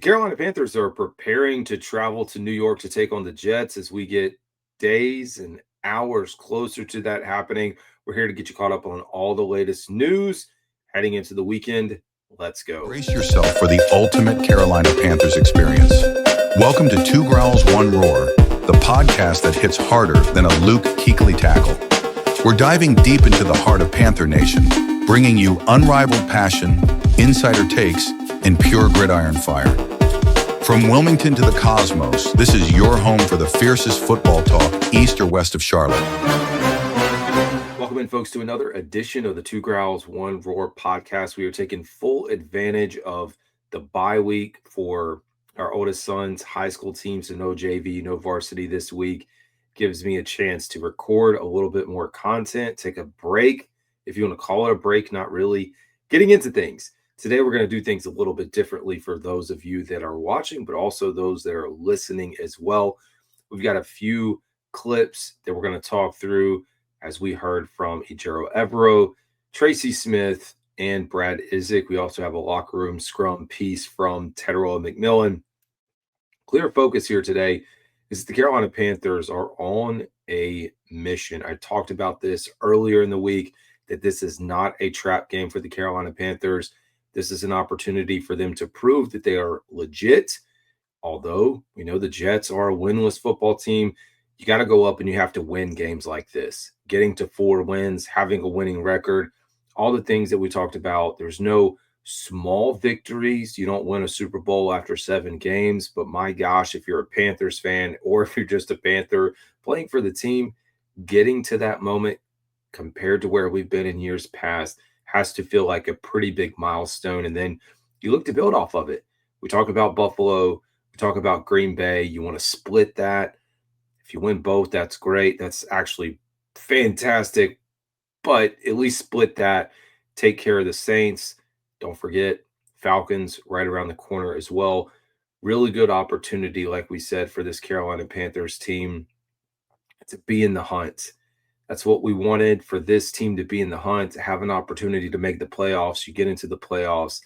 Carolina Panthers are preparing to travel to New York to take on the Jets as we get days and hours closer to that happening. We're here to get you caught up on all the latest news heading into the weekend. Let's go. Brace yourself for the ultimate Carolina Panthers experience. Welcome to Two Growls, One Roar, the podcast that hits harder than a Luke Kuechly tackle. We're diving deep into the heart of Panther Nation, bringing you unrivaled passion, insider takes, and pure gridiron fire. From Wilmington to the cosmos, this is your home for the fiercest football talk east or west of Charlotte. Welcome in, folks, to another edition of the Two Growls, One Roar podcast. We are taking full advantage of the bye week for our oldest son's high school team, so no JV, no varsity this week. Gives me a chance to record a little bit more content, take a break, if you want to call it a break, not really, getting into things. Today, we're going to do things a little bit differently for those of you that are watching, but also those that are listening as well. We've got a few clips that we're going to talk through as we heard from Ejiro Evero, Tracy Smith, and Brad Isaac. We also have a locker room scrum piece from Tedroa McMillan. Clear focus here today is the Carolina Panthers are on a mission. I talked about this earlier in the week, that this is not a trap game for the Carolina Panthers. This is an opportunity for them to prove that they are legit. Although we know the Jets are a winless football team, you got to go up and you have to win games like this. Getting to 4 wins, having a winning record, all the things that we talked about. There's no small victories. You don't win a Super Bowl after 7 games. But my gosh, if you're a Panthers fan or if you're just a Panther playing for the team, getting to that moment compared to where we've been in years past has to feel like a pretty big milestone. And then you look to build off of it. We talk about Buffalo. We talk about Green Bay. You want to split that. If you win both, that's great. That's actually fantastic. But at least split that. Take care of the Saints. Don't forget Falcons right around the corner as well. Really good opportunity, like we said, for this Carolina Panthers team to be in the hunt. That's what we wanted, for this team to be in the hunt, to have an opportunity to make the playoffs. You get into the playoffs,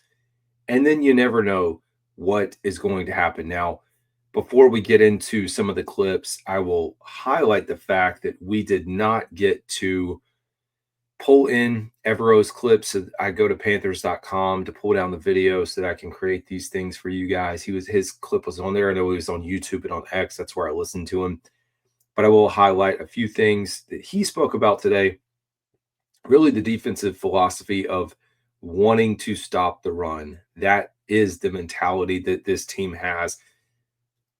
and then you never know what is going to happen. Now, before we get into some of the clips, I will highlight the fact that we did not get to pull in Evero's clips. So I go to Panthers.com to pull down the video so that I can create these things for you guys. His clip was on there. I know he was on YouTube and on X. That's where I listened to him. But I will highlight a few things that he spoke about today. Really, the defensive philosophy of wanting to stop the run. That is the mentality that this team has.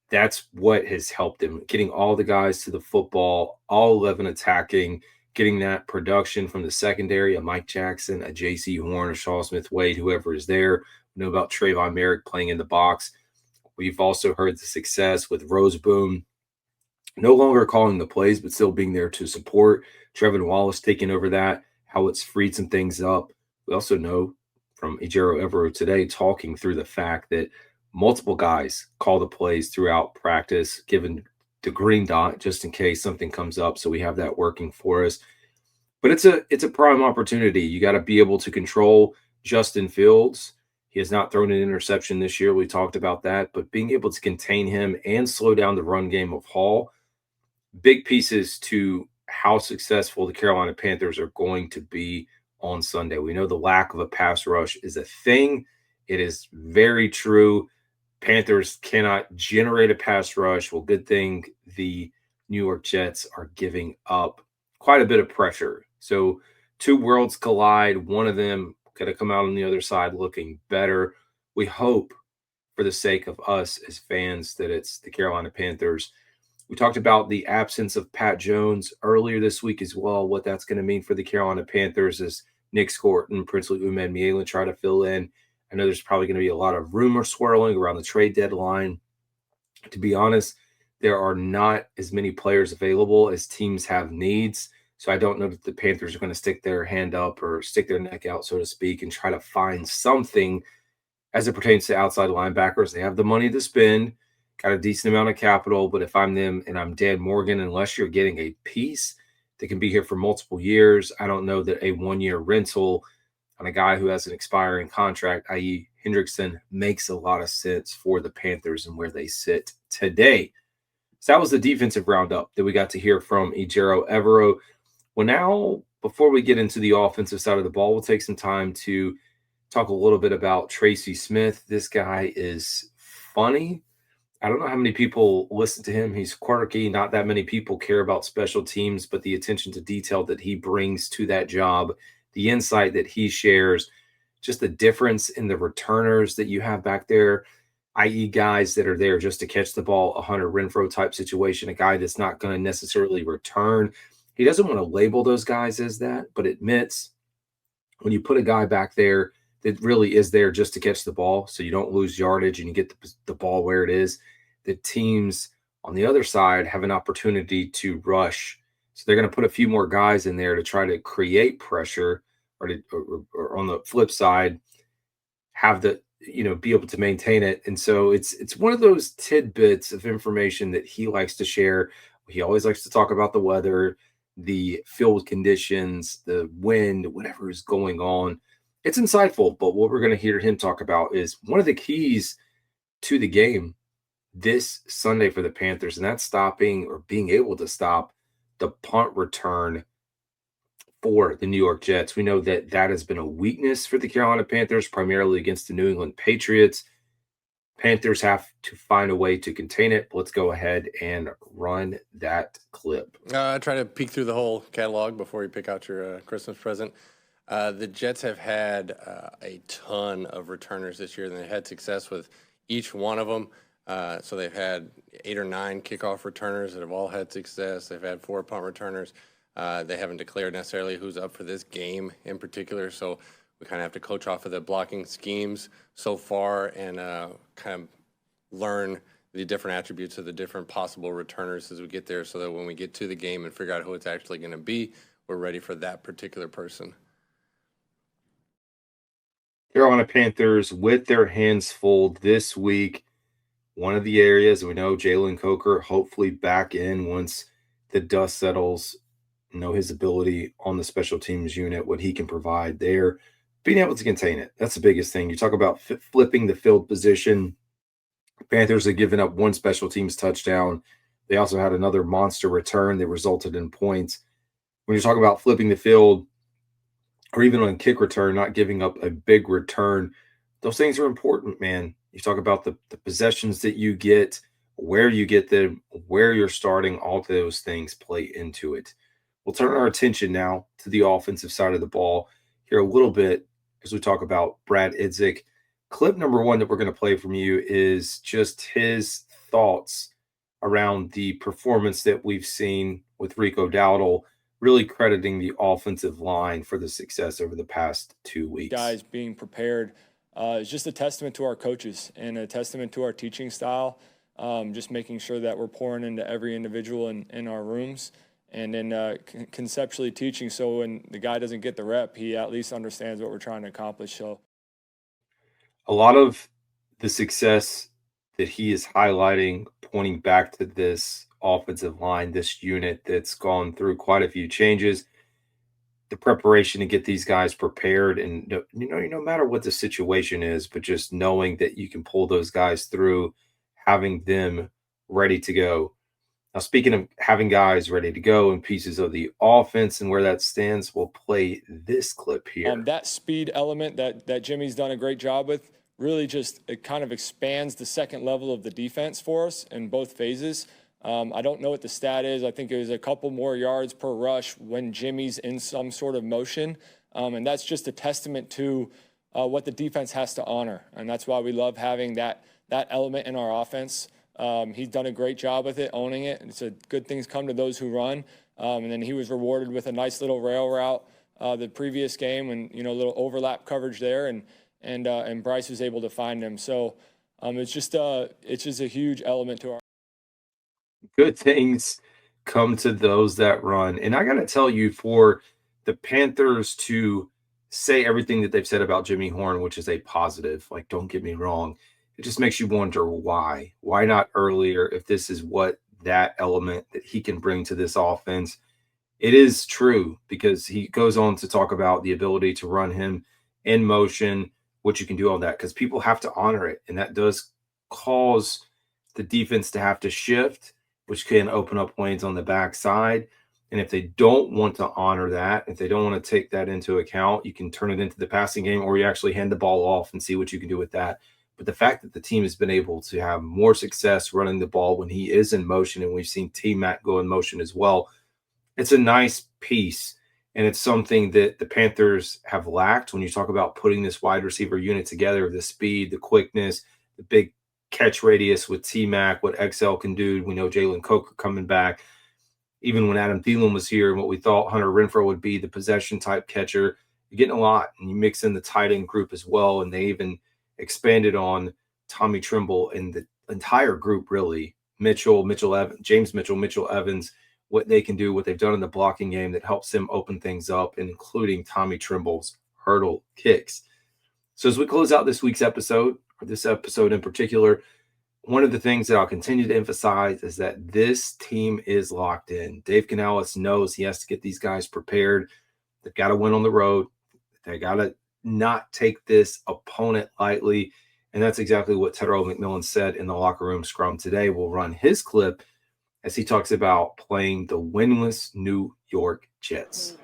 That's what has helped him, getting all the guys to the football, all 11 attacking, getting that production from the secondary, a Mike Jackson, a J.C. Horn, a Shaw Smith-Wade, whoever is there. We know about Trayvon Merrick playing in the box. We've also heard the success with Roseboom, no longer calling the plays, but still being there to support. Trevin Wallace taking over that, how it's freed some things up. We also know from Ejiro Evero today, talking through the fact that multiple guys call the plays throughout practice, given the green dot just in case something comes up. So we have that working for us. But it's a prime opportunity. You got to be able to control Justin Fields. He has not thrown an interception this year. We talked about that. But being able to contain him and slow down the run game of Hall, big pieces to how successful the Carolina Panthers are going to be on Sunday. We know the lack of a pass rush is a thing. It is very true. Panthers cannot generate a pass rush. Well, good thing the New York Jets are giving up quite a bit of pressure. So 2 worlds collide. One of them could have come out on the other side looking better. We hope, for the sake of us as fans, that it's the Carolina Panthers. We talked about the absence of Pat Jones earlier this week as well, what that's going to mean for the Carolina Panthers as Nick Scorton, Princely Umed-Mielen try to fill in. I know there's probably going to be a lot of rumor swirling around the trade deadline. To be honest, there are not as many players available as teams have needs. So I don't know that the Panthers are going to stick their hand up or stick their neck out, so to speak, and try to find something as it pertains to outside linebackers. They have the money to spend, got a decent amount of capital. But if I'm them and I'm Dan Morgan, unless you're getting a piece that can be here for multiple years, I don't know that a 1-year rental on a guy who has an expiring contract, i.e. Hendrickson makes a lot of sense for the Panthers and where they sit today. So that was the defensive roundup that we got to hear from Ejiro Evero. Well, now, before we get into the offensive side of the ball, we'll take some time to talk a little bit about Tracy Smith. This guy is funny. I don't know how many people listen to him. He's quirky. Not that many people care about special teams, but the attention to detail that he brings to that job, the insight that he shares, just the difference in the returners that you have back there, i.e., guys that are there just to catch the ball, a Hunter Renfrow type situation, a guy that's not going to necessarily return. He doesn't want to label those guys as that, but admits when you put a guy back there that really is there just to catch the ball so you don't lose yardage and you get the ball where it is, the teams on the other side have an opportunity to rush. So they're going to put a few more guys in there to try to create pressure, or on the flip side, have the be able to maintain it. And so it's one of those tidbits of information that he likes to share. He always likes to talk about the weather, the field conditions, the wind, whatever is going on. It's insightful, but what we're going to hear him talk about is one of the keys to the game this Sunday for the Panthers, and that's stopping or being able to stop the punt return for the New York Jets. We know that that has been a weakness for the Carolina Panthers, primarily against the New England Patriots. Panthers have to find a way to contain it. Let's go ahead and run that clip. Try to peek through the whole catalog before you pick out your Christmas present. The Jets have had a ton of returners this year, and they've had success with each one of them. So they've had 8 or 9 kickoff returners that have all had success. They've had 4 punt returners. They haven't declared necessarily who's up for this game in particular, so we kind of have to coach off of the blocking schemes so far and kind of learn the different attributes of the different possible returners as we get there, so that when we get to the game and figure out who it's actually going to be, we're ready for that particular person. Carolina Panthers with their hands full this week. One of the areas we know Jalen Coker hopefully back in once the dust settles. Know his ability on the special teams unit, what he can provide there, being able to contain it. That's the biggest thing. You talk about flipping the field position. Panthers have given up 1 special teams touchdown. They also had another monster return that resulted in points. When you talk about flipping the field, or even on kick return, not giving up a big return, those things are important, man. You talk about the possessions that you get, where you get them, where you're starting, all of those things play into it. We'll turn our attention now to the offensive side of the ball here a little bit as we talk about Brad Idzik. Clip number 1 that we're going to play from you is just his thoughts around the performance that we've seen with Rico Dowdle, really crediting the offensive line for the success over the past 2 weeks. Guys being prepared is just a testament to our coaches and a testament to our teaching style, just making sure that we're pouring into every individual in our rooms. And then conceptually teaching, so when the guy doesn't get the rep, he at least understands what we're trying to accomplish. So a lot of the success that he is highlighting, pointing back to this offensive line, this unit that's gone through quite a few changes, the preparation to get these guys prepared, and no matter what the situation is, but just knowing that you can pull those guys through, having them ready to go. Now, speaking of having guys ready to go and pieces of the offense and where that stands, we'll play this clip here. That speed element that Jimmy's done a great job with really just it kind of expands the second level of the defense for us in both phases. I don't know what the stat is. I think it was a couple more yards per rush when Jimmy's in some sort of motion. And that's just a testament to what the defense has to honor. And that's why we love having that element in our offense. He's done a great job with it, owning it. It's a good things come to those who run. And then he was rewarded with a nice little rail route the previous game, and a little overlap coverage there, and Bryce was able to find him. So it's just a huge element to our. Good things come to those that run, and I got to tell you, for the Panthers to say everything that they've said about Jimmy Horn, which is a positive, like, don't get me wrong, it just makes you wonder why. Why not earlier if this is what that element that he can bring to this offense? It is true, because he goes on to talk about the ability to run him in motion, what you can do on that, because people have to honor it. And that does cause the defense to have to shift, which can open up lanes on the backside. And if they don't want to honor that, if they don't want to take that into account, you can turn it into the passing game, or you actually hand the ball off and see what you can do with that. But the fact that the team has been able to have more success running the ball when he is in motion, and we've seen T-Mac go in motion as well, it's a nice piece. And it's something that the Panthers have lacked when you talk about putting this wide receiver unit together, the speed, the quickness, the big catch radius with T-Mac, what XL can do. We know Jalen Coker coming back. Even when Adam Thielen was here and what we thought Hunter Renfrow would be, the possession type catcher, you're getting a lot. And you mix in the tight end group as well. And they even expanded on Tommy Trimble and the entire group, really. Mitchell Evans, James Mitchell Evans, what they can do, what they've done in the blocking game that helps them open things up, including Tommy Trimble's hurdle kicks. So as we close out this week's episode, or this episode in particular, one of the things that I'll continue to emphasize is that this team is locked in. Dave Canales knows he has to get these guys prepared. They've got to win on the road. They got to not take this opponent lightly. And that's exactly what Terrell McMillan said in the locker room scrum today. We'll run his clip as he talks about playing the winless New York Jets.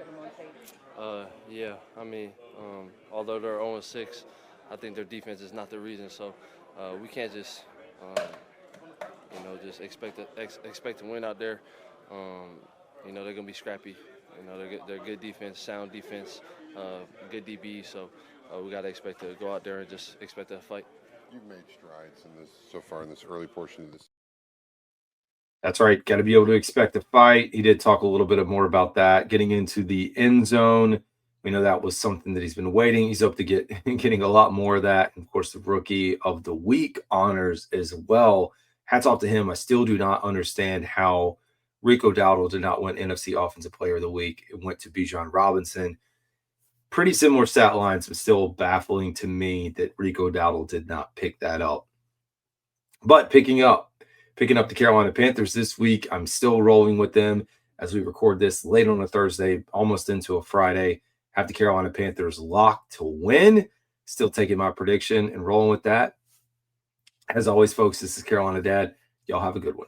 Yeah, I mean, although they're 0-6, I think their defense is not the reason. So we can't just, just expect to win out there. They're going to be scrappy. They're good defense, sound defense, good DB. So we got to expect to go out there and just expect to fight. You've made strides in this so far in this early portion of this. That's right. Got to be able to expect a fight. He did talk a little bit more about that. Getting into the end zone, we know that was something that he's been waiting. He's up to getting a lot more of that. And of course, the Rookie of the Week honors as well. Hats off to him. I still do not understand how Rico Dowdle did not win NFC Offensive Player of the Week. It went to Bijan Robinson. Pretty similar stat lines, but still baffling to me that Rico Dowdle did not pick that up. But picking up the Carolina Panthers this week. I'm still rolling with them as we record this late on a Thursday, almost into a Friday. Have the Carolina Panthers locked to win. Still taking my prediction and rolling with that. As always, folks, this is Carolina Dad. Y'all have a good one.